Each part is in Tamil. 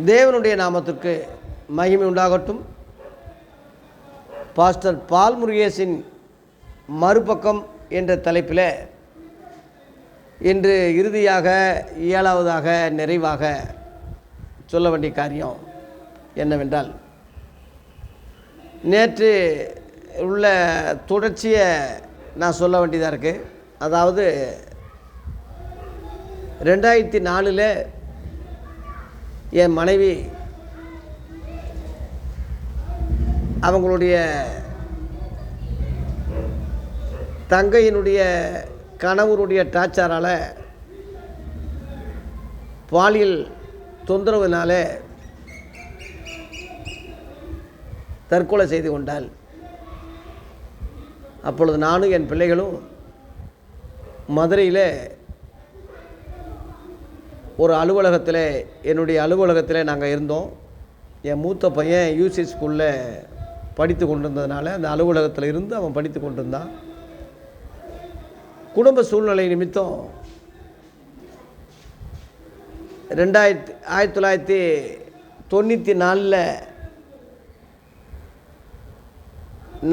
தேவனுடைய நாமத்திற்கு மகிமை உண்டாகட்டும். பாஸ்டர் பால் முருகேசின் மறுபக்கம் என்ற தலைப்பில் இன்று இறுதியாக 7வதாக நிறைவாக சொல்ல வேண்டிய காரியம் என்னவென்றால், நேற்று உள்ள தொடர்ச்சியை நான் சொல்ல வேண்டியதாக இருக்குது. அதாவது 2004 என் மனைவி அவங்களுடைய தங்கையினுடைய கணவருடைய டார்ச்சரால் பாலியல் தொந்தரவுனால தற்கொலை செய்து கொண்டாள். அப்பொழுது நானும் என் பிள்ளைகளும் மதுரையில் ஒரு அலுவலகத்தில், என்னுடைய அலுவலகத்தில் நாங்கள் இருந்தோம். என் மூத்த பையன் யூசி ஸ்கூலில் படித்து கொண்டிருந்ததுனால அந்த அலுவலகத்தில் இருந்து அவன் படித்து கொண்டிருந்தான். குடும்ப சூழ்நிலை நிமித்தம் 1994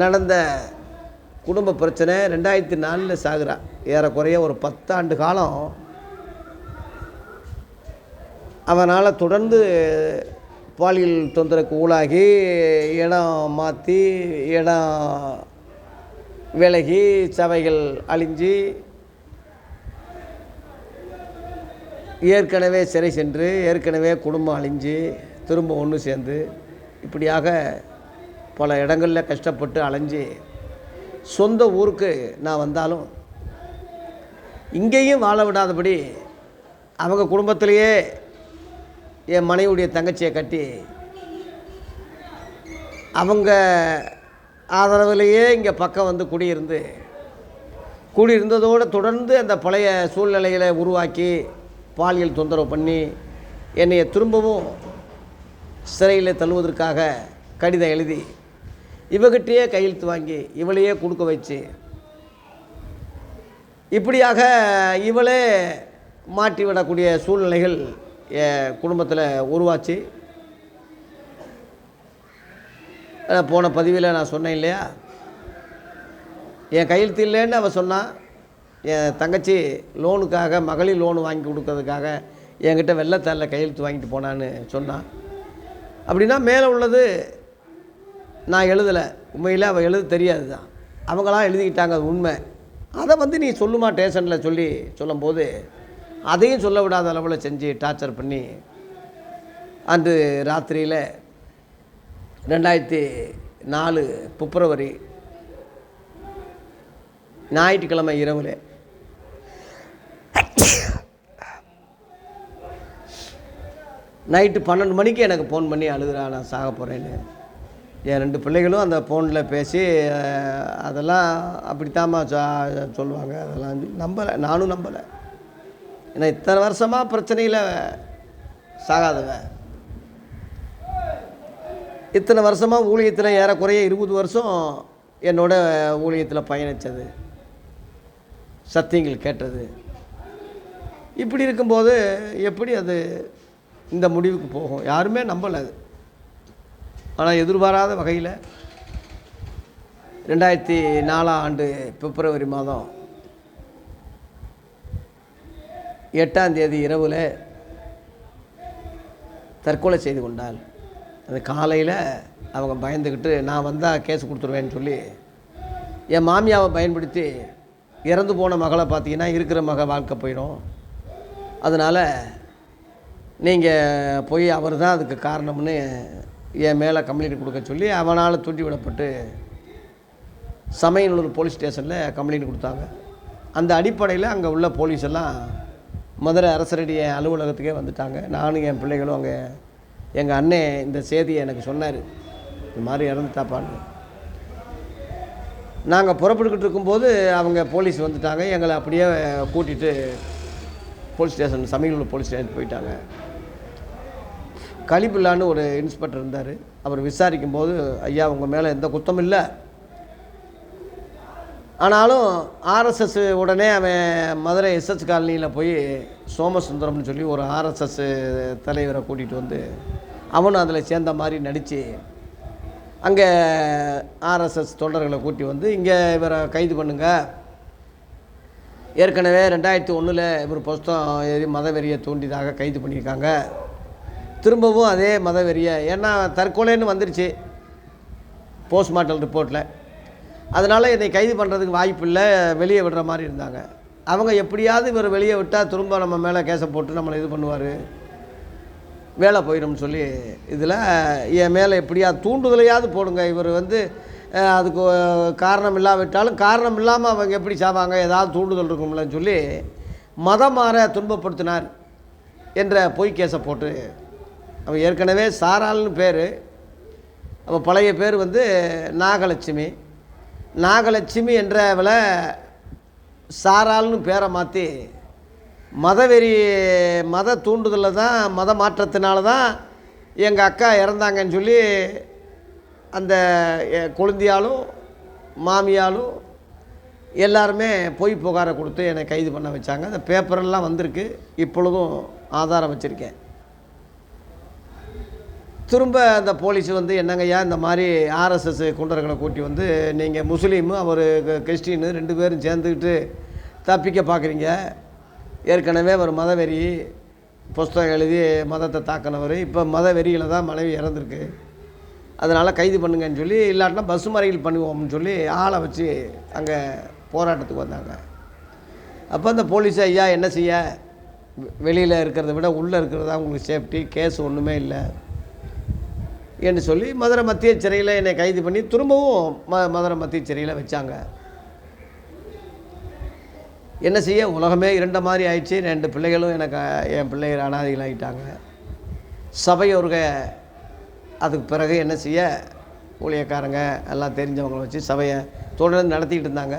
நடந்த குடும்ப பிரச்சனை 2004 சாகுறா. ஏறக்குறைய ஒரு 10 ஆண்டு காலம் அவனால் தொடர்ந்து பாலியல் தொந்தரவுக்கு ஊழாகி, இடம் மாற்றி, இடம் விலகி, சபைகள் அழிஞ்சு, ஏற்கனவே சிறை சென்று, ஏற்கனவே குடும்பம் அழிஞ்சு, திரும்ப ஒன்று சேர்ந்து, இப்படியாக பல இடங்களில் கஷ்டப்பட்டு அலைஞ்சு சொந்த ஊருக்கு நான் வந்தாலும் இங்கேயும் வாழ விடாதபடி அவங்க குடும்பத்திலேயே என் மனைவியுடைய தங்கச்சியை கட்டி அவங்க ஆதரவிலேயே இங்கே பக்கம் வந்து குடியிருந்ததோடு தொடர்ந்து அந்த பழைய சூழ்நிலைகளை உருவாக்கி பாலியல் தொந்தரவு பண்ணி என்னைய திரும்பவும் சிறையில் தள்ளுவதற்காக கடிதம் எழுதி இவகிட்டே கையெழுத்து வாங்கி இவளையே கொடுக்க வச்சு, இப்படியாக இவளே மாட்டிவிடக்கூடிய சூழ்நிலைகள் என் குடும்பத்தில் உருவாச்சு. போன பதிவில் நான் சொன்னேன் இல்லையா, என் கையெழுத்து இல்லைன்னு அவள் சொன்னான். என் தங்கச்சி லோனுக்காக, மகளிர் லோனு வாங்கி கொடுக்கறதுக்காக என்கிட்ட வெள்ளத்தாளில் கையெழுத்து வாங்கிட்டு போனான்னு சொன்னான். அப்படின்னா மேலே உள்ளது நான் எழுதலை, உண்மையில் அவள் எழுத தெரியாது தான், அவங்களாம் எழுதிக்கிட்டாங்க, அது உண்மை. அதை நீ சொல்லுமா ஸ்டேஷனில் சொல்லும்போது அதையும் சொல்ல விடாத அளவில் செஞ்சு டார்ச்சர் பண்ணி அன்று ராத்திரியில் 2004 பிப்ரவரி ஞாயிற்றுக்கிழமை இரவில் நைட்டு 12 மணிக்கு எனக்கு ஃபோன் பண்ணி அழுகிறா, நான் சாக போகிறேன்னு. என் 2 பிள்ளைகளும் அந்த ஃபோனில் பேசி அதெல்லாம் அப்படித்தாம்மா சொல்லுவாங்க, அதெல்லாம் நம்பலை, நானும் நம்பலை. ஏன்னா இத்தனை வருஷமாக பிரச்சனையில் சாகாதவன், இத்தனை வருஷமாக ஊழியத்தில் ஏறக்குறைய 20 வருஷம் என்னோட ஊழியத்தில் பயணித்தது, சத்தியங்கள் கேட்டது. இப்படி இருக்கும்போது எப்படி அது இந்த முடிவுக்கு போகும்? யாருமே நம்பலை அது. ஆனால் எதிர்பாராத வகையில் 2004 பிப்ரவரி மாதம் 8 இரவில் தற்கொலை செய்து கொண்டாள். அது காலையில் அவங்க பயந்துக்கிட்டு நான் வந்தால் கேஸ் கொடுத்துருவேன்னு சொல்லி என் மாமியாவை பயன்படுத்தி இறந்து போன மகளை பார்த்தீங்கன்னா இருக்கிற வாழ்க்கை போயிடும், அதனால் நீங்கள் போய் அவர் தான் அதுக்கு காரணம்னு என் மேலே கம்ப்ளைண்ட் கொடுக்க சொல்லி அவனால் தூண்டி விடப்பட்டு சமயநல்லூர் போலீஸ் ஸ்டேஷனில் கம்ப்ளைண்ட் கொடுத்தாங்க. அந்த அடிப்படையில் அங்கே உள்ள போலீஸ் எல்லாம் மதுரை அரசரடி அலுவலகத்துக்கே வந்துட்டாங்க. நானும் என் பிள்ளைகளும் அங்கே, எங்கள் அண்ணன் இந்த செய்தியை எனக்கு சொன்னார், இந்த மாதிரி இறந்துட்டாப்பான்னு. நாங்கள் புறப்பட்டுக்கிட்டு இருக்கும்போது அவங்க போலீஸ் வந்துட்டாங்க. எங்களை அப்படியே கூட்டிகிட்டு police station, Samayanallur police station போயிட்டாங்க. கலிபில்லான்னு ஒரு இன்ஸ்பெக்டர் இருந்தார். அவர் விசாரிக்கும்போது, ஐயா உங்கள் மேலே எந்த குத்தமும் இல்லை, ஆனாலும் ஆர்எஸ்எஸ் உடனே அவன் மதுரை எஸ்எஸ் காலனியில் போய் சோமசுந்தரம்னு சொல்லி ஒரு ஆர்எஸ்எஸ் தலைவரை கூட்டிகிட்டு வந்து அவனும் அதில் சேர்ந்த மாதிரி நடித்து அங்கே ஆர்எஸ்எஸ் தொண்டர்களை கூட்டி வந்து இங்கே இவரை கைது பண்ணுங்க, ஏற்கனவே 2001 இவர் புஸ்தகம் எழுதி மதவெறியை தூண்டியதாக கைது பண்ணியிருக்காங்க, திரும்பவும் அதே மதவெறியை, ஏன்னா தற்கொலைன்னு வந்துருச்சு போஸ்ட்மார்ட்டம் ரிப்போர்ட்டில், அதனால் என்னை கைது பண்ணுறதுக்கு வாய்ப்பு இல்லை, வெளியே விடுற மாதிரி இருந்தாங்க. அவங்க எப்படியாவது இவர் வெளியே விட்டால் திரும்ப நம்ம மேலே கேஸை போட்டு நம்மளை இது பண்ணுவார், வேலை போயிடும்னு சொல்லி இதில் என் மேலே எப்படியா தூண்டுதலையாவது போடுங்க, இவர் வந்து அதுக்கு காரணம் இல்லாவிட்டாலும் காரணம் இல்லாமல் அவங்க எப்படி சாவாங்க, ஏதாவது தூண்டுதல் இருக்கும்லன்னு சொல்லி மதம் மாற துன்பப்படுத்தினார் என்ற பொய் கேஸை போட்டு, அவன் ஏற்கனவே சாராள்னு பேர், அவள் பழைய பேர் வந்து நாகலட்சுமி, நாகலட்சுமி என்றவளை சாராள்னு பேரை மாற்றி மதவெறி மத தூண்டுதலில் தான் மத மாற்றத்தினால தான் எங்கள் அக்கா இறந்தாங்கன்னு சொல்லி அந்த கொழுந்தியாலும் மாமியாலும் எல்லாருமே பொய் புகாரை கொடுத்து என்னை கைது பண்ண வச்சாங்க. அந்த பேப்பரெல்லாம் வந்திருக்கு, இப்பொழுதும் ஆதாரம் வச்சுருக்கேன். திரும்ப அந்த போலீஸ் வந்து என்னங்கய்யா இந்த மாதிரி ஆர்எஸ்எஸ் குண்டர்களை கூட்டி வந்து நீங்கள் முஸ்லீமு அவர் கிறிஸ்டின்னு 2 பேரும் சேர்ந்துக்கிட்டு தப்பிக்க பார்க்குறீங்க, ஏற்கனவே ஒரு மதவெறி புஸ்தகம் எழுதி மதத்தை தாக்கினவர், இப்போ மதவெறியில் தான் மனைவி இறந்துருக்கு, அதனால் கைது பண்ணுங்கன்னு சொல்லி, இல்லாட்டினா பஸ் மறியல் பண்ணுவோம்னு சொல்லி ஆளை வச்சு அங்கே போராட்டத்துக்கு வந்தாங்க. அப்போ அந்த போலீஸ் ஐயா என்ன செய்ய, வெளியில் இருக்கிறத விட உள்ளே இருக்கிறது தான் உங்களுக்கு சேஃப்டி, கேஸ் ஒன்றுமே இல்லை என்று சொல்லி மதுரை மத்திய சிறையில் என்னை கைது பண்ணி திரும்பவும் மதுரை மத்திய சிறையில் வச்சாங்க. என்ன செய்ய, உலகமே இருண்ட மாதிரி ஆயிடுச்சு. 2 பிள்ளைகளும் எனக்கு என் பிள்ளைகள் அனாதைகள் ஆகிட்டாங்க. சபையோருக அதுக்கு பிறகு என்ன செய்ய, ஊழியக்காரங்க எல்லாம் தெரிஞ்சவங்களை வச்சு சபையை தொடர்ந்து நடத்திக்கிட்டு இருந்தாங்க.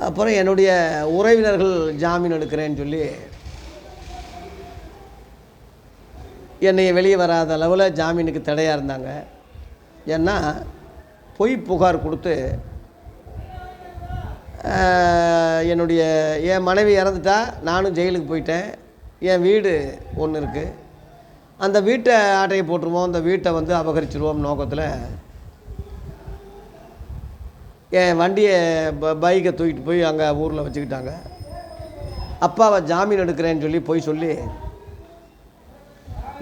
அப்புறம் என்னுடைய உறவினர்கள் ஜாமீன் எடுக்கிறேன்னு சொல்லி என்னை வெளியே வராத அளவில் ஜாமீனுக்கு தடையாக இருந்தாங்க. ஏன்னா பொய் புகார் கொடுத்து என்னுடைய என் மனைவி இறந்துட்டா, நானும் ஜெயிலுக்கு போயிட்டேன், என் வீடு ஒன்று இருக்குது, அந்த வீட்டை ஆட்டையை போட்டுருவோம், அந்த வீட்டை வந்து அபகரிச்சிருவோம் நோக்கத்தில் என் வண்டியை பைக்கை தூக்கிட்டு போய் அங்கே ஊரில் வச்சுக்கிட்டாங்க. அப்பாவை ஜாமீன் எடுக்கிறேன்னு சொல்லி போய் சொல்லி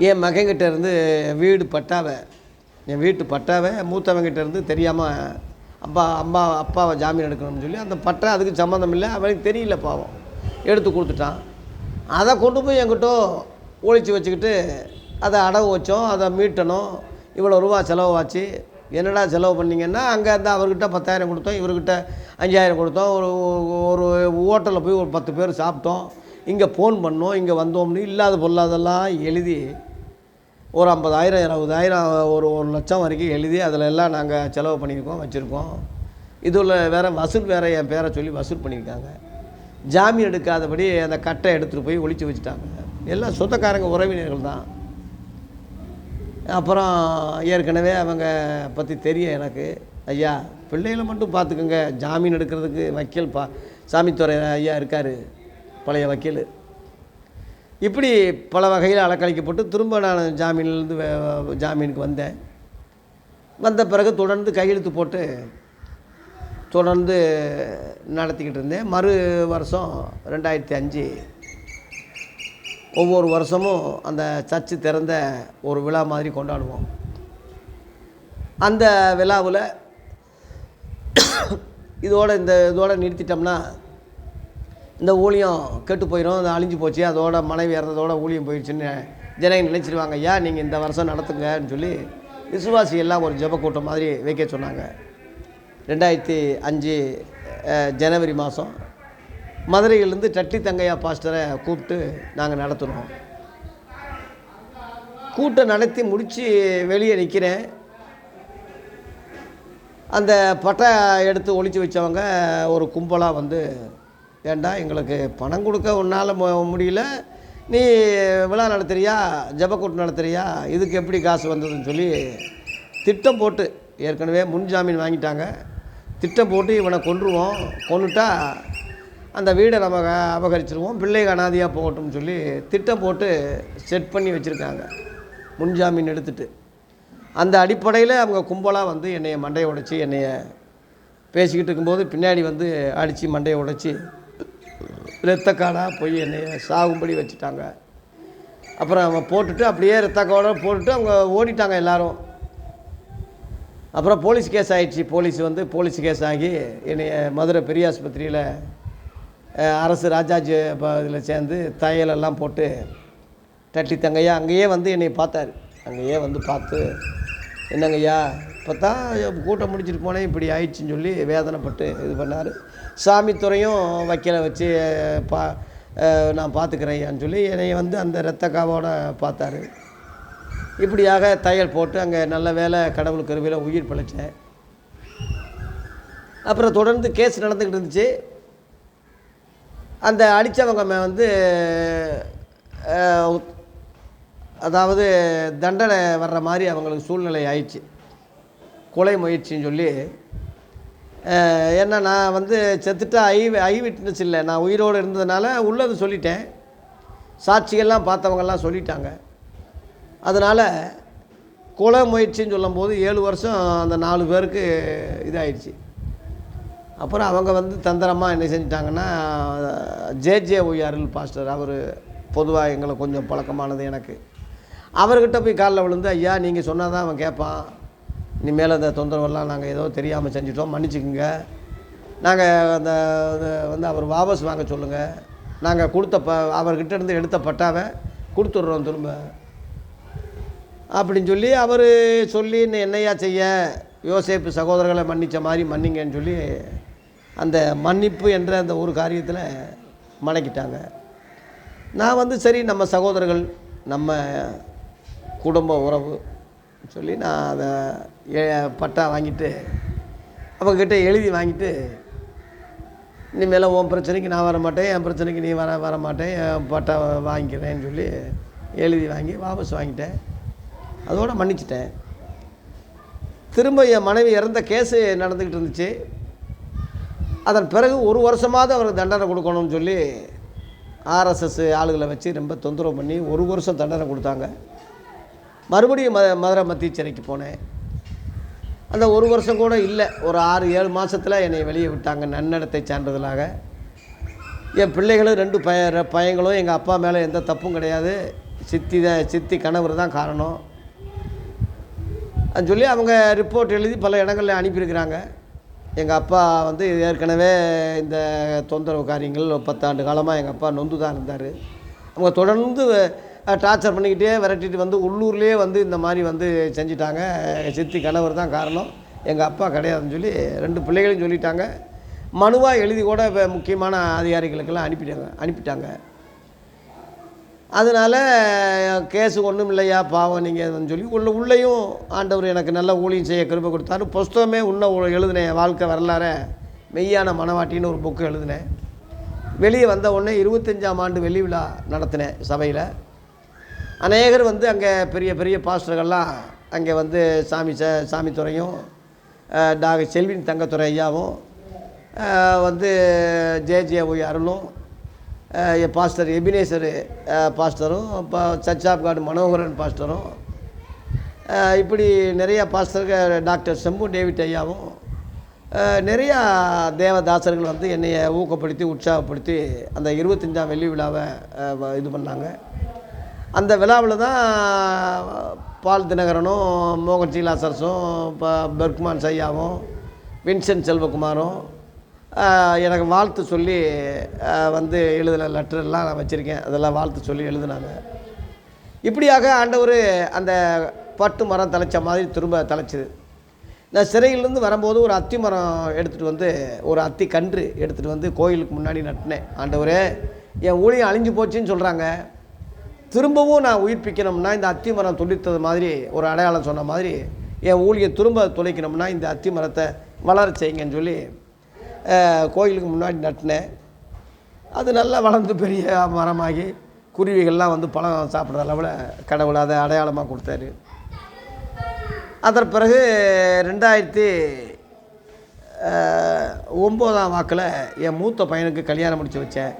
என் மகன்கிட்ட இருந்து என் வீட்டு பட்டாவை மூத்தவங்கிட்ட இருந்து தெரியாமல் அப்பாவை ஜாமீன் எடுக்கணும்னு சொல்லி அந்த பட்டா அதுக்கு சம்மந்தம் இல்லை, அவனுக்கு தெரியல, பாவம் எடுத்து கொடுத்துட்டான். அதை கொண்டு போய் என்கிட்ட ஒழிச்சு வச்சுக்கிட்டு அதை அடவு வச்சோம், அதை மீட்டணும், இவ்வளோ ரூபா செலவாச்சு. என்னடா செலவு பண்ணிங்கன்னா, அங்கே இருந்தால் அவர்கிட்ட 10,000 கொடுத்தோம், இவர்கிட்ட 5,000 கொடுத்தோம், ஒரு ஹோட்டலில் போய் ஒரு 10 பேர் சாப்பிட்டோம், இங்கே ஃபோன் பண்ணோம், இங்கே வந்தோம்னு இல்லாத பொல்லாதெல்லாம் எழுதி ஒரு 50,000 60,000 ஒரு 1,00,000 வரைக்கும் எழுதி அதில் எல்லாம் நாங்கள் செலவு பண்ணியிருக்கோம், வச்சுருக்கோம். இதில் வேறு வசூல் வேறு என் பேரை சொல்லி வசூல் பண்ணியிருக்காங்க. ஜாமீன் எடுக்காதபடி அந்த கட்டை எடுத்துகிட்டு போய் ஒழிச்சு வச்சுட்டாங்க. எல்லாம் சொந்தக்காரங்க உறவினர்கள் தான். அப்புறம் ஏற்கனவே அவங்க பற்றி தெரியும் எனக்கு. ஐயா பிள்ளைகளை மட்டும் பார்த்துக்கோங்க, ஜாமீன் எடுக்கிறதுக்கு வக்கீல் சாமித்துறை ஐயா இருக்கார், பழைய வக்கீல். இப்படி பல வகையில் அலக்கழிக்கப்பட்டு திரும்ப நான் ஜாமீனுக்கு வந்தேன். வந்த பிறகு தொடர்ந்து கையெழுத்து போட்டு தொடர்ந்து நடத்திக்கிட்டு இருந்தேன். மறு வருஷம் 2005 ஒவ்வொரு வருஷமும் அந்த சர்ச்சு திறந்த ஒரு விழா மாதிரி கொண்டாடுவோம். அந்த விழாவில் இதோட நிறுத்திட்டோம்னா இந்த ஊழியம் கெட்டு போயிடும், அது அழிஞ்சு போச்சு, அதோட மனைவி இறந்ததோட ஊழியம் போயிடுச்சுன்னு ஜனங்க நினைச்சிருவாங்க. ஐயா நீங்கள் இந்த வருஷம் நடத்துங்கன்னு சொல்லி விசுவாசி எல்லாம் ஒரு ஜெப கூட்டம் மாதிரி வைக்க சொன்னாங்க. 2005 ஜனவரி மாதம் மதுரையிலேருந்து டட்டி தங்கையா பாஸ்டரை கூப்பிட்டு நாங்கள் நடத்துகிறோம். கூட்டம் நடத்தி முடித்து வெளியே நிற்கிறேன். அந்த பட்டை எடுத்து ஒழிச்சு வச்சவங்க ஒரு கும்பலாக வந்து, ஏண்டா எங்களுக்கு பணம் கொடுக்க உன்னால் முடியல, நீ விழா நடத்துறியா, ஜெபக்கூட்டம் நடத்துறியா, இதுக்கு எப்படி காசு வந்ததுன்னு சொல்லி திட்டம் போட்டு, ஏற்கனவே முன் ஜாமீன் வாங்கிட்டாங்க, திட்டம் போட்டு இவனை கொன்றுவோம், கொன்னுட்டா அந்த வீடை நம்ம அபகரிச்சிருவோம், பிள்ளை அனாதையாக போகட்டும்னு சொல்லி திட்டம் போட்டு செட் பண்ணி வச்சுருக்காங்க முன்ஜாமீன் எடுத்துகிட்டு. அந்த அடிப்படையில் அவங்க கும்பலாக வந்து என்னைய மண்டையை உடைச்சி என்னைய பேசிக்கிட்டு இருக்கும்போது பின்னாடி வந்து அடித்து மண்டையை உடைச்சி இரத்தக்காடாக போய் என்னைய சாகும்படி வச்சுட்டாங்க. அப்புறம் அவன் போட்டுட்டு அப்படியே இரத்தக்காட போட்டுட்டு அவங்க ஓடிட்டாங்க எல்லோரும். அப்புறம் போலீஸ் கேஸ் ஆகிடுச்சு. போலீஸ் கேஸ் ஆகி என்னைய மதுரை பெரிய ஆஸ்பத்திரியில் அரசு ராஜாஜி இதில் சேர்ந்து தையலெல்லாம் போட்டு தட்டி தங்கையா அங்கேயே வந்து என்னை பார்த்தார். அங்கேயே வந்து பார்த்து, என்னங்கய்யா இப்போ தான் கூட்டம் முடிச்சுட்டு போனேன், இப்படி ஆயிடுச்சின்னு சொல்லி வேதனைப்பட்டு இது பண்ணார். சாமித்துறையும் வக்கீலை வச்சு நான் பார்த்துக்கிறேன்னு சொல்லி என்னை வந்து அந்த இரத்தக்காவோட பார்த்தாரு. இப்படியாக தையல் போட்டு அங்கே நல்ல வேலை கடவுள் கருவியில் உயிர் பிழைச்சேன். அப்புறம் தொடர்ந்து கேஸ் நடந்துக்கிட்டு இருந்துச்சு. அந்த அடித்தவங்க வந்து அதாவது தண்டனை வர்ற மாதிரி அவங்களுக்கு சூழ்நிலை ஆயிடுச்சு. கொலை முயற்சின்னு சொல்லி. ஏன்னா நான் வந்து செத்துட்டா ஐ விட்னஸ் இல்லை, நான் உயிரோடு இருந்ததுனால உள்ளது சொல்லிட்டேன். சாட்சிகள்லாம் பார்த்தவங்கெல்லாம் சொல்லிட்டாங்க. அதனால் கொலை முயற்சின்னு சொல்லும்போது 7 வருஷம் அந்த 4 பேருக்கு இதாகிடுச்சு. அப்புறம் அவங்க வந்து தந்திரமாக என்ன செஞ்சிட்டாங்கன்னா, ஜே.ஜே.ஒய் அருள் பாஸ்டர், அவர் பொதுவாக எங்களை கொஞ்சம் பழக்கமானது எனக்கு, அவர்கிட்ட போய் காலில் விழுந்து, ஐயா நீங்கள் சொன்னால் தான் அவன் கேட்பான், இனிமேல் அந்த தொந்தரவெல்லாம் நாங்கள் ஏதோ தெரியாமல் செஞ்சிட்டோம், மன்னிச்சுக்குங்க, நாங்கள் அந்த வந்து அவர் வாபஸ் வாங்க சொல்லுங்கள், நாங்கள் கொடுத்த அவர்கிட்ட இருந்து எடுத்த பட்டாவை கொடுத்துட்றோம் திரும்ப அப்படின்னு சொல்லி அவர் சொல்லி, இன்னும் என்னையா செய்ய, யோசேப்பு சகோதரர்களை மன்னித்த மாதிரி மன்னிங்கன்னு சொல்லி அந்த மன்னிப்பு என்ற அந்த ஒரு காரியத்தில் மடக்கிட்டாங்க. நான் வந்து சரி நம்ம சகோதரர்கள் நம்ம குடும்ப உறவு சொல்லி நான் அதை பட்டா வாங்கிட்டு அவங்கக்கிட்ட எழுதி வாங்கிட்டு, இனிமேல் உன் பிரச்சனைக்கு நான் வர மாட்டேன், என் பிரச்சனைக்கு நீ வர மாட்டேன், என் பட்டா வாங்கிக்கிறேன்னு சொல்லி எழுதி வாங்கி வாபஸ் வாங்கிட்டேன். அதோடு மன்னிச்சிட்டேன். திரும்ப என் மனைவி இறந்த கேஸு நடந்துக்கிட்டு இருந்துச்சு. அதன் பிறகு 1 வருஷமாவது அவருக்கு தண்டனை கொடுக்கணும்னு சொல்லி ஆர்எஸ்எஸ் ஆளுகளை வச்சு ரொம்ப தொந்தரவு பண்ணி 1 வருஷம் தண்டனை கொடுத்தாங்க. மறுபடியும் மதுரை மத்திய சிறைக்கு போனேன். அந்த 1 வருஷம் கூட இல்லை, ஒரு 6-7 மாதத்தில் என்னை வெளியே விட்டாங்க நன்னடத்தை சான்றிதழாக. என் பிள்ளைகளும் 2 பையங்களும் எங்கள் அப்பா மேலே எந்த தப்பும் கிடையாது, சித்தி கணவர் தான் காரணம் சொல்லி அவங்க ரிப்போர்ட் எழுதி பல இடங்களில் அனுப்பியிருக்கிறாங்க. எங்கள் அப்பா வந்து ஏற்கனவே இந்த தொந்தரவு காரியங்கள் 10 ஆண்டு காலமாக எங்கள் அப்பா நொந்து தான் இருந்தார். அவங்க தொடர்ந்து டார்ச்சர் பண்ணிக்கிட்டே விரட்டிட்டு வந்து உள்ளூர்லேயே வந்து இந்த மாதிரி வந்து செஞ்சிட்டாங்க, சித்தி கணவர் தான் காரணம், எங்கள் அப்பா கிடையாதுன்னு சொல்லி 2 பிள்ளைகளையும் சொல்லிட்டாங்க. மனுவாக எழுதி கூட முக்கியமான அதிகாரிகளுக்கெல்லாம் அனுப்பிட்டாங்க. அதனால் கேஸு ஒன்றும் இல்லையா பாவம் நீங்கள் சொல்லி உள்ளேயும் ஆண்டவர் எனக்கு நல்ல ஊழியம் செய்ய கிருபை கொடுத்தாரு. புஸ்தகமே எழுதினேன், வாழ்க்கை வரலாற மெய்யான மனவாட்டின்னு ஒரு புக்கு எழுதினேன். வெளியே வந்த உடனே 25ஆம் ஆண்டு வெள்ளி விழா நடத்தினேன் சபையில். அநேகர் வந்து அங்கே பெரிய பெரிய பாஸ்டர்கள்லாம் அங்கே வந்து சாமித்துறையும் செல்வின் தங்கத்துறை ஐயாவும் வந்து ஜே.ஜே.ஒய் அருளும் பாஸ்டர் எபினேசர் பாஸ்டரும் இப்போ சர்ச் ஆஃப் காட் மனோகரன் பாஸ்டரும் இப்படி நிறையா பாஸ்டர்கள், டாக்டர் செம்பு டேவிட் ஐயாவும் நிறையா தேவதாசர்கள் வந்து என்னையை ஊக்கப்படுத்தி உற்சாகப்படுத்தி அந்த 25ஆம் வெள்ளி விழாவை இது பண்ணாங்க. அந்த விழாவில் தான் பால் தினகரனும் மோகன்சி லாசரஸும் இப்போ பெர்க்மான் ஐயாவும் வின்சென்ட் செல்வகுமாரும் எனக்கு வாழ்த்து சொல்லி வந்து எழுதின லெட்டரெல்லாம் நான் வச்சுருக்கேன், அதெல்லாம் வாழ்த்து சொல்லி எழுதினாங்க. இப்படியாக ஆண்டவர் அந்த பட்டு மரம் தலைச்ச மாதிரி திரும்ப தலைச்சிது. நான் சிறையிலேருந்து வரும்போது ஒரு அத்தி மரம் எடுத்துகிட்டு வந்து, ஒரு அத்தி கன்று எடுத்துகிட்டு வந்து கோயிலுக்கு முன்னாடி நட்டினேன். ஆண்டவரே என் ஊழியம் அழிஞ்சு போச்சுன்னு சொல்கிறாங்க, திரும்பவும் நான் உயிர்ப்பிக்கணும்னா இந்த அத்தி மரம் துளித்தது மாதிரி ஒரு அடையாளம் சொன்ன மாதிரி என் ஊழியம் திரும்ப துளைக்கணும்னா இந்த அத்தி மரத்தை வளர செய்யுங்கன்னு சொல்லி கோயிலுக்கு முன்னாடி நட்டினேன். அது நல்லா வளர்ந்து பெரிய மரமாகி குருவிகள்லாம் வந்து பழம் சாப்பிட்ற அளவில் கடவுள் அதை அடையாளமாக கொடுத்தாரு. அதன் பிறகு 9ஆம் வாக்கில் என் மூத்த பையனுக்கு கல்யாணம் முடித்து வச்சேன்.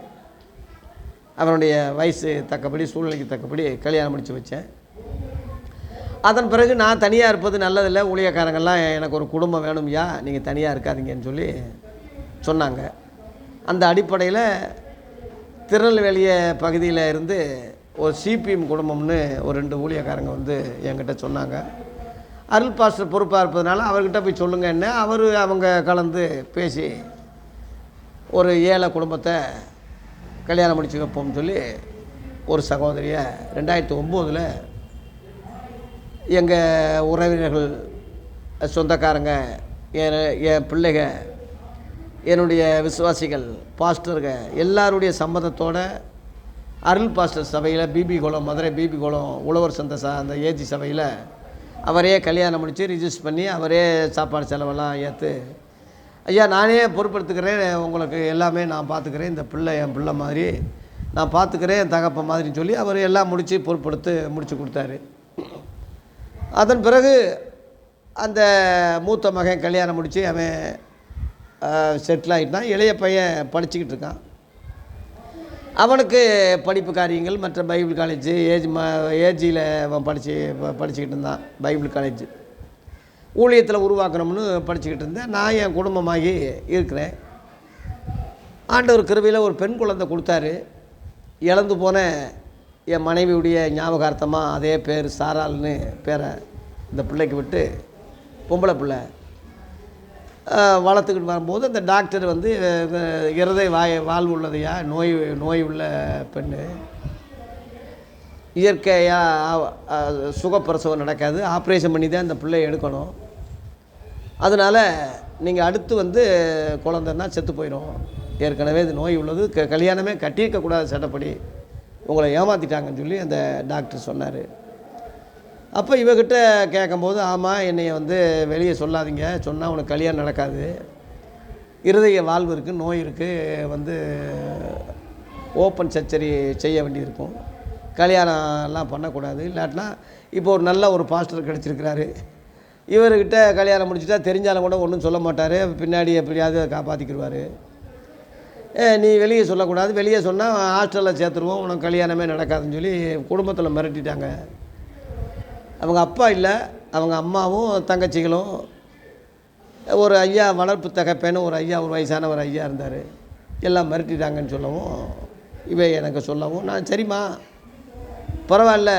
அவனுடைய வயசு தக்கபடி, சூழ்நிலைக்கு தக்கபடி கல்யாணம் முடித்து வச்சேன். அதன் பிறகு நான் தனியாக இருப்பது நல்லதில்லை, ஊழியக்காரங்கள்லாம் எனக்கு ஒரு குடும்பம் வேணும்யா, நீங்கள் தனியாக இருக்காதீங்கன்னு சொல்லி சொன்னாங்க. அந்த அடிப்படையில் திருநெல்வேலி பகுதியில் இருந்து ஒரு சிபிஎம் குடும்பம்னு ஒரு 2 ஊழியக்காரங்க வந்து என்கிட்ட சொன்னாங்க. அருள் பாஸ்டர் பொறுப்பாக இருப்பதுனால அவர்கிட்ட போய் சொல்லுங்கள் என்ன. அவங்க கலந்து பேசி ஒரு ஏழை குடும்பத்தை கல்யாணம் முடிச்சு வைப்போம்னு சொல்லி ஒரு சகோதரியை 2009 எங்கள் உறவினர்கள், சொந்தக்காரங்க, என் பிள்ளைங்க, என்னுடைய விசுவாசிகள், பாஸ்டருங்க எல்லாருடைய சம்மதத்தோடு அருள் பாஸ்டர் சபையில் பிபி குளம், மதுரை பிபி குளம் உழவர் சந்தை அந்த ஏஜி சபையில் அவரே கல்யாணம் முடித்து ரிஜிஸ்டர் பண்ணி அவரே சாப்பாடு செலவெல்லாம் ஏற்று, ஐயா நானே பொறுப்பெடுத்துக்கிறேன், உங்களுக்கு எல்லாமே நான் பார்த்துக்கிறேன், இந்த பிள்ளை என் பிள்ளை மாதிரி நான் பார்த்துக்கிறேன், என் தகப்ப மாதிரின்னு சொல்லி அவர் எல்லாம் முடித்து பொறுப்பெடுத்து முடித்து கொடுத்தாரு. அதன் பிறகு அந்த மூத்த மகன் கல்யாணம் முடித்து அவன் செட்டில் ஆகிட்டான். இளைய பையன் படிச்சுக்கிட்டு இருக்கான். அவனுக்கு படிப்பு காரியங்கள், மற்ற பைபிள் காலேஜு ஏஜியில் அவன் படிச்சுக்கிட்டு இருந்தான். பைபிள் காலேஜ் ஊழியத்தில் உருவாக்கணும்னு படிச்சுக்கிட்டு இருந்தேன். நான் என் குடும்பமாகி இருக்கிறேன். ஆண்டவர் கிருபையில் ஒரு பெண் குழந்தை கொடுத்தாரு. இழந்து போன என் மனைவியுடைய ஞாபகார்த்தமாக அதே பேர் சாரால்னு பேரை இந்த பிள்ளைக்கு விட்டு, பொம்பளை பிள்ளை வளர்த்துக்கிட்டு வரும்போது அந்த டாக்டர் வந்து இருதய வாழ்வு உள்ளதையா, நோய் உள்ள பெண்ணு, இயற்கையாக சுகப்பிரசவம் நடக்காது, ஆப்ரேஷன் பண்ணி தான் இந்த பிள்ளையை எடுக்கணும், அதனால் நீங்கள் அடுத்து வந்து குழந்தைன்னா செத்து போயிடும், ஏற்கனவே இது நோய் உள்ளது, கல்யாணமே கட்டியிருக்கக்கூடாது சட்டப்படி, உங்களை ஏமாற்றிட்டாங்கன்னு சொல்லி அந்த டாக்டர் சொன்னார். அப்போ இவகிட்ட கேட்கும்போது, ஆமாம் என்னைய வந்து வெளியே சொல்லாதீங்க, சொன்னால் உனக்கு கல்யாணம் நடக்காது, இருதய வாழ்வு இருக்குது, நோய் இருக்குது, வந்து ஓப்பன் சர்ஜரி செய்ய வேண்டியிருக்கும், கல்யாணம்லாம் பண்ணக்கூடாது, இல்லாட்டினா இப்போ ஒரு நல்ல ஒரு பாஸ்டர் கிடச்சிருக்கிறாரு, இவர்கிட்ட கல்யாணம் முடிச்சுட்டா தெரிஞ்சாலும் கூட ஒன்றும் சொல்ல மாட்டார், பின்னாடி எப்படியாவது காப்பாற்றிக்கிடுவார், நீ வெளியே சொல்லக்கூடாது, வெளியே சொன்னால் ஹாஸ்டலில் சேர்த்துருவோம், உனக்கு கல்யாணமே நடக்காதுன்னு சொல்லி குடும்பத்தில் மிரட்டிட்டாங்க. அவங்க அப்பா இல்லை, அவங்க அம்மாவும் தங்கச்சிகளும், ஒரு ஐயா வளர்ப்பு தகப்பேன்னு ஒரு ஐயா, ஒரு வயசான ஒரு ஐயா இருந்தார், எல்லாம் மிரட்டிட்டாங்கன்னு சொல்லவும் இவை எனக்கு சொல்லவும், நான் சரிம்மா பரவாயில்ல,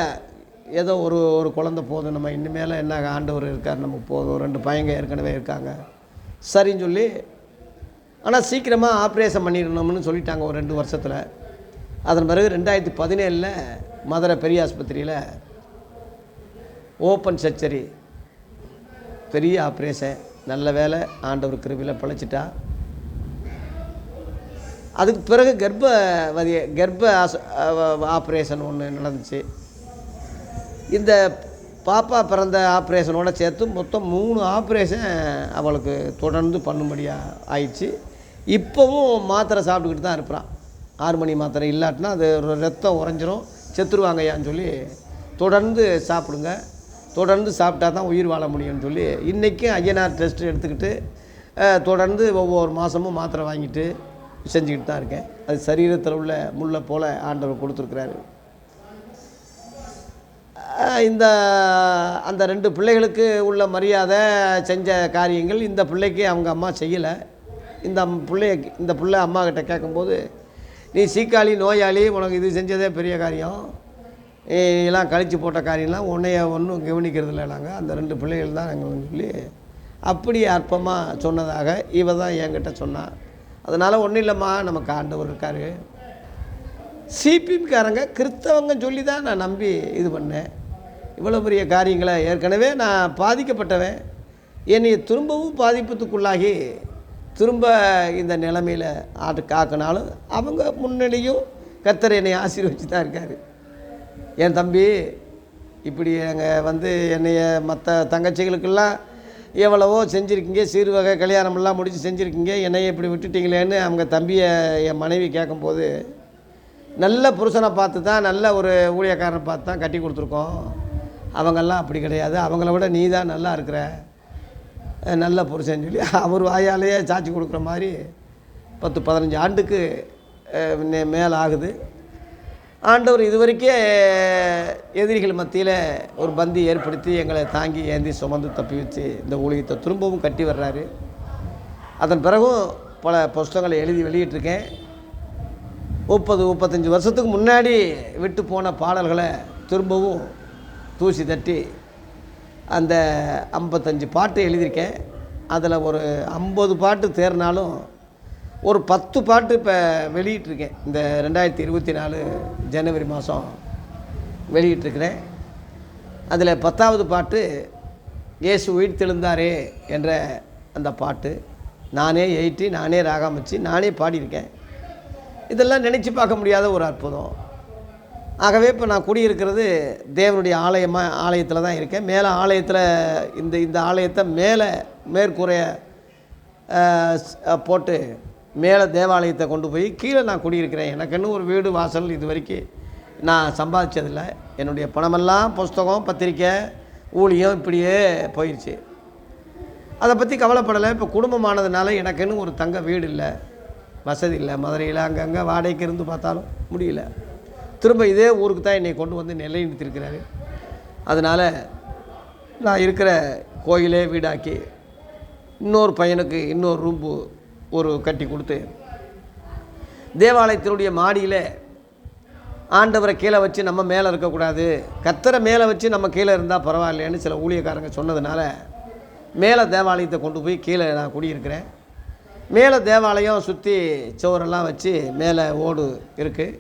ஏதோ ஒரு குழந்தை போதும், நம்ம இனிமேல் என்ன ஆண்டவர் இருக்கார், நமக்கு போதும், 2 பையங்க ஏற்கனவே இருக்காங்க, சரின்னு சொல்லி, ஆனால் சீக்கிரமாக ஆப்ரேஷன் பண்ணிடணும்னு சொல்லிட்டாங்க ஒரு 2 வருஷத்தில். அதன் பிறகு 2017 மதுரை பெரிய ஆஸ்பத்திரியில் ஓப்பன் சர்ஜரி, பெரிய ஆப்ரேஷன், நல்ல வேலை ஆண்டவர் கிருபையில் பிழைச்சிட்டா. அதுக்கு பிறகு கர்ப்ப ஆப்ரேஷன் ஒன்று நடந்துச்சு. இந்த பாப்பா பிறந்த ஆப்ரேஷனோடு சேர்த்து மொத்தம் 3 ஆப்ரேஷன் அவளுக்கு தொடர்ந்து பண்ணும்படியாக ஆயிடுச்சு. இப்போவும் மாத்திரை சாப்பிட்டுக்கிட்டு தான் இருப்பான். 6 மணி மாத்திரை இல்லாட்டினா அது ரத்தம் உறைஞ்சிரும், செத்துருவாங்கய்யான்னு சொல்லி தொடர்ந்து சாப்பிடுங்க, தொடர்ந்து சாப்பிட்டா தான் உயிர் வாழ முடியும்னு சொல்லி இன்றைக்கும் ஐஎன்ஆர் டெஸ்ட்டு எடுத்துக்கிட்டு தொடர்ந்து ஒவ்வொரு மாதமும் மாத்திரை வாங்கிட்டு செஞ்சுக்கிட்டு தான் இருக்கேன். அது சரீரத்தில் உள்ள முள்ளை போல் ஆண்டவர் கொடுத்துருக்குறாரு. அந்த 2 பிள்ளைகளுக்கு உள்ள மரியாதை செஞ்ச காரியங்கள் இந்த பிள்ளைக்கு அவங்க அம்மா செய்யலை. இந்த பிள்ளை அம்மா கிட்ட கேட்கும்போது, நீ சீக்காளி, நோயாளி, உனக்கு இது செஞ்சதே பெரிய காரியம், எல்லாம் கழித்து போட்ட காரியம்லாம் உன்னைய ஒன்றும் கவனிக்கிறது இல்லை, நாங்கள் அந்த 2 பிள்ளைகள் தான் எங்களுக்கு சொல்லி அப்படி அற்பமாக சொன்னதாக இவ தான் என்கிட்ட சொன்னான். அதனால் ஒன்றும் இல்லைம்மா, நமக்கு ஆண்டவர் இருக்கார். சிபிஎம்காரங்க கிறிஸ்தவங்க சொல்லி தான் நான் நம்பி இது பண்ணேன். இவ்வளோ பெரிய காரியங்களை ஏற்கனவே நான் பாதிக்கப்பட்டவன், என்னை திரும்பவும் பாதிப்பத்துக்குள்ளாகி திரும்ப இந்த நிலைமையில் காக்கினாலும் அவங்க முன்னாடியும் கர்த்தர் என்னை ஆசீர்வதிச்சு தான் இருக்கார். என் தம்பி இப்படி எங்கள் வந்து என்னைய மற்ற தங்கச்சிகளுக்கெல்லாம் எவ்வளவோ செஞ்சுருக்கீங்க, சிறு வகை கல்யாணமெல்லாம் முடித்து செஞ்சுருக்கீங்க, என்னைய இப்படி விட்டுட்டீங்களேன்னு அவங்க தம்பியை என் மனைவி கேட்கும்போது, நல்ல புருஷனை பார்த்து தான், நல்ல ஒரு ஊழியக்காரனை பார்த்து தான் கட்டி கொடுத்துருக்கோம், அவங்கெல்லாம் அப்படி கிடையாது, அவங்கள விட நீ தான் நல்லா இருக்கிற, நல்ல புருஷன்னு சொல்லி அவர் வாயாலேயே சாட்சி கொடுக்குற மாதிரி 10-15 ஆண்டுக்கு மேலே ஆகுது. ஆண்டவர் இதுவரைக்கே எதிரிகள் மத்தியில் ஒரு பந்தி ஏற்படுத்தி எங்களை தாங்கி ஏந்தி சுமந்து தப்பி வச்சு இந்த ஊழியத்தை திரும்பவும் கட்டி வர்றாரு. அதன் பிறகும் பல புஸ்தகங்களை எழுதி வெளியிட்டிருக்கேன். 30-35 வருஷத்துக்கு முன்னாடி விட்டு போன பாடல்களை திரும்பவும் தூசி தட்டி அந்த 55 பாட்டு எழுதியிருக்கேன். அதில் ஒரு 50 பாட்டு தேர்னாலும் ஒரு 10 பாட்டு இப்போ வெளியிட்டிருக்கேன். இந்த 2024 ஜனவரி மாதம் வெளியிட்டிருக்கிறேன். அதில் 10வது பாட்டு இயேசு உயிர்த்தெழுந்தாரே என்ற அந்த பாட்டு நானே எழுதி நானே ராகம் வச்சு நானே பாடியிருக்கேன். இதெல்லாம் நினச்சி பார்க்க முடியாத ஒரு அற்புதம். ஆகவே இப்போ நான் குடியிருக்கிறது தேவனுடைய ஆலயத்தில் தான் இருக்கேன். மேலே ஆலயத்தில் இந்த ஆலயத்தை மேற்கூரைய போட்டு மேலே தேவாலயத்தை கொண்டு போய் கீழே நான் குடியிருக்கிறேன். எனக்குன்னு ஒரு வீடு வாசல் இது வரைக்கும் நான் சம்பாதிச்சதில்லை. என்னுடைய பணமெல்லாம் புஸ்தகம் பத்திரிக்கை ஊழியம் இப்படியே போயிடுச்சு. அதை பற்றி கவலைப்படலை. இப்போ குடும்பமானதுனால எனக்குன்னு ஒரு தங்க வீடு இல்லை, வசதி இல்லை. மதுரையில் அங்கங்கே வாடகைக்கு இருந்து பார்த்தாலும் முடியல. திரும்ப இதே ஊருக்கு தான் என்னை கொண்டு வந்து நிலைநிறுத்திருக்கிறாரு. அதனால் நான் இருக்கிற கோயிலே வீடாக்கி இன்னொரு பையனுக்கு இன்னொரு ரூம்பு கட்டி கொடுத்து தேவாலயத்தினுடைய மாடியில் ஆண்டவரை கீழே வச்சு நம்ம மேலே இருக்கக்கூடாது, கர்த்தரை மேலே வச்சு நம்ம கீழே இருந்தால் பரவாயில்லைன்னு சில ஊழியக்காரங்க சொன்னதுனால மேலே தேவாலயத்தை கொண்டு போய் கீழே நான் குடியிருக்கிறேன். மேலே தேவாலயம் சுற்றி சுவரெல்லாம் வச்சு மேலே ஓடு இருக்குது.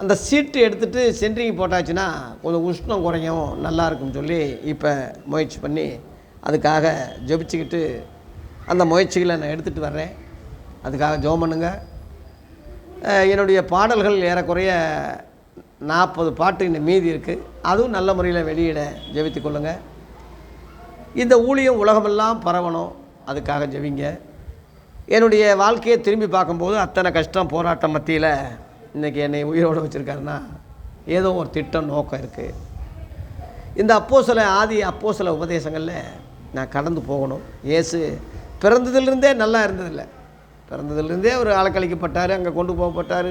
அந்த சீட்டு எடுத்துகிட்டு சென்ட்ரிங் போட்டாச்சுன்னா கொஞ்சம் உஷ்ணம் குறையும், நல்லாயிருக்குன்னு சொல்லி இப்போ முயற்சி பண்ணி அதுக்காக ஜெபிச்சுக்கிட்டு அந்த முயற்சிகளை நான் எடுத்துகிட்டு வர்றேன். அதுக்காக ஜெபம் பண்ணுங்க. என்னுடைய பாடல்கள் ஏறக்குறைய 40 பாட்டு இன்னும் மீதி இருக்குது. அதுவும் நல்ல முறையில் வெளியிட ஜெபித்து கொள்ளுங்கள். இந்த ஊழியம் உலகமெல்லாம் பரவணும், அதுக்காக ஜெபிங்க. என்னுடைய வாழ்க்கையை திரும்பி பார்க்கும்போது அத்தனை கஷ்டம் போராட்டம் மத்தியில் இன்றைக்கி என்னை உயிரோடு வச்சுருக்காருன்னா ஏதோ ஒரு திட்டம் நோக்கம் இருக்குது. இந்த அப்போஸ்தல உபதேசங்களில் நான் கடந்து போகணும். இயேசு பிறந்ததிலிருந்தே நல்லா இருந்ததில்லை. பிறந்ததிலிருந்தே அவர் அலக்கழிக்கப்பட்டார், அங்கே கொண்டு போகப்பட்டார்.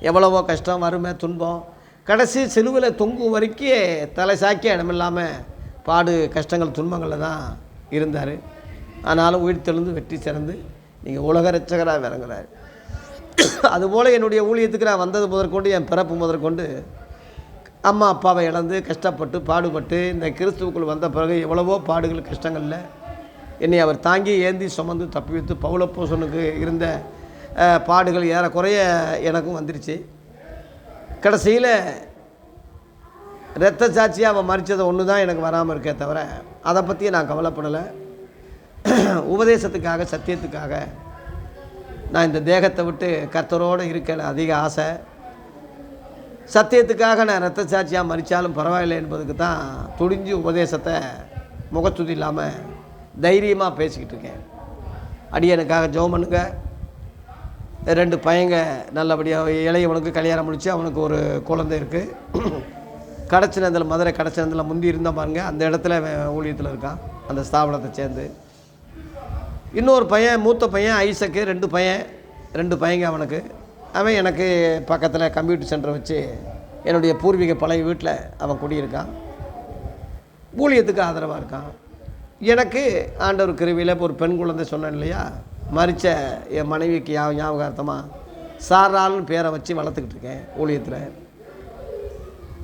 எவ்வளவோ கஷ்டம், வறுமை, துன்பம், கடைசி சிலுவையில் தொங்கும் வரைக்கும் தலை சாக்கிய இடமில்லாமல் பாடு, கஷ்டங்கள், துன்பங்களில் தான் இருந்தார். ஆனாலும் உயிர்த்தெழுந்து வெற்றி சிறந்து நீங்கள் உலக ரட்சகராக விளங்குறாரு. அதுபோல் என்னுடைய ஊழியத்துக்கு நான் வந்தது முதற்கொண்டு, என் பிறப்பு முதற்கொண்டு அம்மா அப்பாவை இழந்து கஷ்டப்பட்டு பாடுபட்டு இந்த கிறிஸ்துவுக்குள் வந்த பிறகு எவ்வளவோ பாடுகள் கஷ்டங்களில் என்னை அவர் தாங்கி ஏந்தி சுமந்து தப்பி வைத்து பவுலப்போசனுக்கு இருந்த பாடுகள் ஏறக்குறைய எனக்கும் வந்துருச்சு. கடைசியில் இரத்த சாட்சியாக அவன் மறித்ததை ஒன்று தான் எனக்கு வராமல் இருக்கே தவிர அதை பற்றி நான் கவலைப்படலை. உபதேசத்துக்காக, சத்தியத்துக்காக நான் இந்த தேகத்தை விட்டு கர்த்தரோடு இருக்க அதிக ஆசை. சத்தியத்துக்காக நான் இரத்த சாட்சியாக மறித்தாலும் பரவாயில்லை என்பதுக்கு தான் துடிஞ்சு உபதேசத்தை முகத்துதி இல்லாமல் தைரியமாக பேசிக்கிட்டு இருக்கேன். அடியனுக்காக ஜெபம் பண்ணுங்க. 2 பையங்க நல்லபடியாக, இளையவனுக்கு கல்யாணம் முடித்து அவனுக்கு ஒரு குழந்தை இருக்குது. கடச்சினந்தில், மதுரை கடச்சினந்தில் முந்தி இருந்தால் பாருங்க, அந்த இடத்துல ஊழியத்தில் இருக்கான், அந்த ஸ்தாபனத்தை சேர்ந்து. இன்னொரு பையன், மூத்த பையன் ஐசக்கு, 2 பையங்க அவனுக்கு. அவன் எனக்கு பக்கத்தில் கம்ப்யூட்டர் சென்டரை வச்சு என்னுடைய பூர்வீக பழைய வீட்டில் அவன் குடியிருக்கான். ஊழியத்துக்கு ஆதரவாக இருக்கான். எனக்கு ஆண்டவர் கிருபையில் ஒரு பெண் குழந்தை சொன்னேன் இல்லையா, மறித்த என் மனைவிக்கு ஞாபகார்த்தமாக சாரால்னு பேரை வச்சு வளர்த்துக்கிட்டு இருக்கேன் ஊழியத்தில்.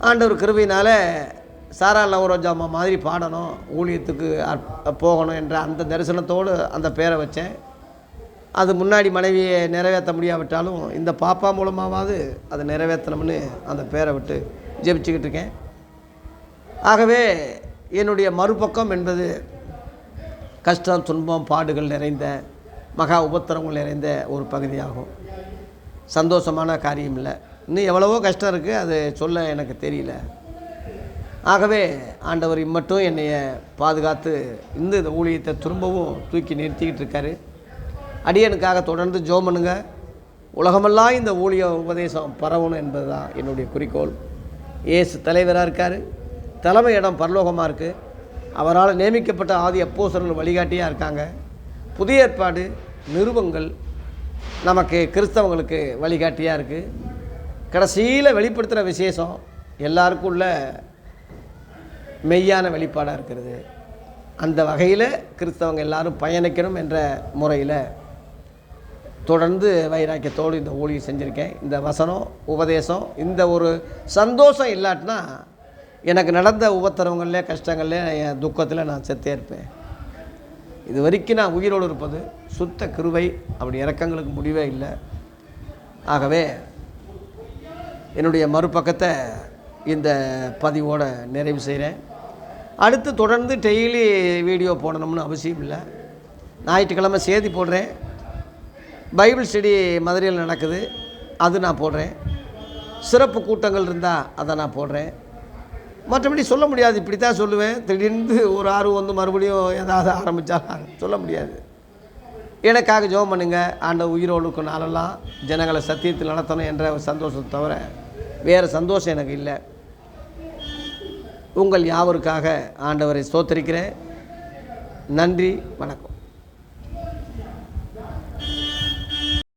ஆண்டவர் கிருபையினால் சாரால் நவரோஜாமா மாதிரி பாடணும், ஊழியத்துக்கு போகணும் என்ற அந்த தரிசனத்தோடு அந்த பேரை வச்சேன். அது முன்னாடி மனைவியை நிறைவேற்ற முடியாவிட்டாலும் இந்த பாப்பா மூலமாவது அதை நிறைவேற்றணும்னு அந்த பேரை விட்டு ஜெபிச்சுக்கிட்டு இருக்கேன். ஆகவே என்னுடைய மறுபக்கம் என்பது கஷ்டம், துன்பம், பாடுகள் நிறைந்த, மகா உபத்திரங்கள் நிறைந்த ஒரு பகுதியாகும். சந்தோஷமான காரியம் இல்லை. இன்னும் எவ்வளவோ கஷ்டம் இருக்குது, அது சொல்ல எனக்கு தெரியல. ஆகவே ஆண்டவர் இம்மட்டும் என்னைய பாதுகாத்து இந்த ஊழியத்தை திரும்பவும் தூக்கி நிறுத்திக்கிட்டு இருக்காரு. அடியனுக்காக தொடர்ந்து ஜெபம் பண்ணுங்க. உலகமெல்லாம் இந்த ஊழிய உபதேசம் பரவணும் என்பது தான் என்னுடைய குறிக்கோள். இயேசு தலைவராக இருக்கார், தலைமை இடம் பரலோகமாக இருக்குது. அவரால் நியமிக்கப்பட்ட ஆதி அப்போஸ்தலர்கள் வழிகாட்டியாக இருக்காங்க. புதிய ஏற்பாடு நிருபங்கள் நமக்கு கிறிஸ்தவங்களுக்கு வழிகாட்டியாக இருக்குது. கடைசியில் வெளிப்படுத்துகிற விசேஷம் எல்லாருக்கும் உள்ள மெய்யான வெளிப்பாடாக இருக்கிறது. அந்த வகையில் கிறிஸ்தவங்க எல்லாரும் பயணிக்கணும் என்ற முறையில் தொடர்ந்து வைராக்கியத்தோடு இந்த ஊழியம் செஞ்சுருக்கேன். இந்த வசனம் உபதேசம் இந்த ஒரு சந்தோஷம் இல்லாட்டினா எனக்கு நடந்த உபத்திரவங்கள்ல கஷ்டங்கள்ல என் துக்கத்தில் நான் செத்தே இருப்பேன். இது வரைக்கும் நான் உயிரோடு இருப்பது சுத்த கிருபை. அப்படி இறக்கங்களுக்கு முடிவே இல்லை. ஆகவே என்னுடைய மறுபக்கத்தை இந்த பதிவோடு நிறைவு செய்கிறேன். அடுத்து தொடர்ந்து டெய்லி வீடியோ போடணும்னு அவசியம் இல்லை. ஞாயிற்றுக்கிழமை செய்தி போடுறேன். பைபிள் ஸ்டடி மதுரையில் நடக்குது, அது நான் போடுறேன். சிறப்பு கூட்டங்கள் இருந்தால் அதை நான் போடுறேன். மற்றபடி சொல்ல முடியாது, இப்படி தான் சொல்லுவேன். திடீர்னு ஒரு ஆர்வம் வந்து மறுபடியும் ஏதாவது ஆரம்பித்தாலும் சொல்ல முடியாது. எனக்காக ஜெபம் பண்ணுங்க. ஆண்டவர் உயிரோடு இருக்கும் நாளெல்லாம் ஜனங்களை சத்தியத்தில் நடத்தணும் என்ற ஒரு சந்தோஷத்தை தவிர வேறு சந்தோஷம் எனக்கு இல்லை. உங்கள் யாவருக்காக ஆண்டவரை ஸ்தோத்திரிக்கிறேன். நன்றி, வணக்கம்.